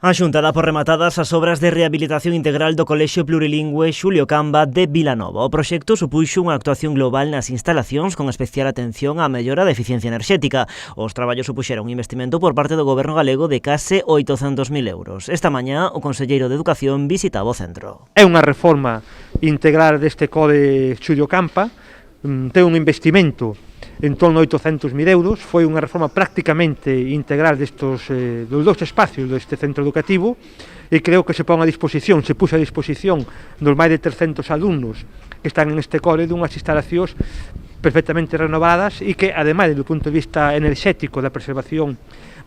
A Xunta dá por rematadas as obras de rehabilitación integral do Colexio Plurilingüe Xulio Camba de Vilanova. O proxecto supuxo unha actuación global nas instalacións con especial atención á mellora da eficiencia enerxética. Os traballos supuxeron un investimento por parte do Goberno galego de case 800.000 euros. Esta mañá o conselleiro de Educación visitaba o centro. É unha reforma integral deste cole Xulio Camba, ten un investimento en torno a 800.000 euros, foi unha reforma prácticamente integral dos dous espacios deste centro educativo e creo que se puxo a disposición dos máis de 300 alumnos que están en este cole dunhas instalacións perfectamente renovadas e que, ademais, do punto de vista enerxético da preservación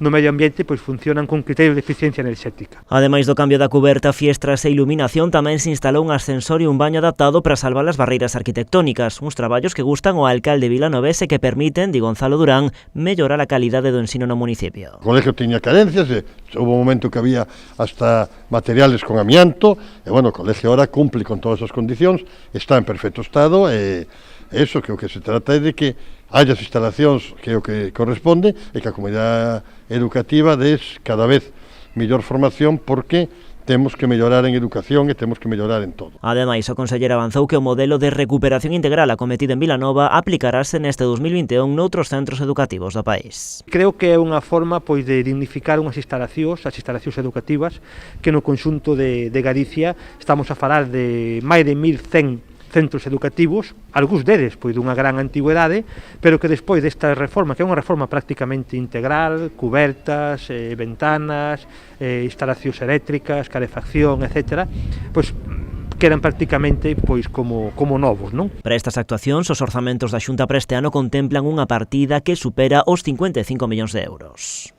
no medio ambiente, pois funcionan con criterios de eficiencia enerxética. Ademais do cambio da cuberta, fiestras e iluminación, tamén se instalou un ascensor e un baño adaptado para salvar as barreiras arquitectónicas, uns traballos que gustan ao alcalde vilanovese que permiten, di Gonzalo Durán, mellorar a calidade do ensino no municipio. O colexio tiña carencias, houve un momento que había hasta materiales con amianto, e bueno, o colexio ahora cumple con todas as condicións, está en perfecto estado, e eso que o que se trata é de que haya as instalacións que é o que corresponde e que a comunidade educativa des cada vez mellor formación porque temos que mellorar en educación e temos que mellorar en todo. Ademais, o conselleiro avanzou que o modelo de recuperación integral acometido en Vilanova aplicarase neste 2021 noutros centros educativos do país. Creo que é unha forma pois de dignificar as instalacións educativas que no conxunto de Galicia estamos a falar de máis de 1.100 centros educativos, algúns deles pois dunha gran antigüedade, pero que despois desta reforma, que é unha reforma prácticamente integral, cubertas, ventanas, instalacións eléctricas, calefacción, etc., pois quedan prácticamente pois como novos, non? Para estas actuacións, os orzamentos da Xunta para este ano contemplan unha partida que supera os 55 millóns de euros.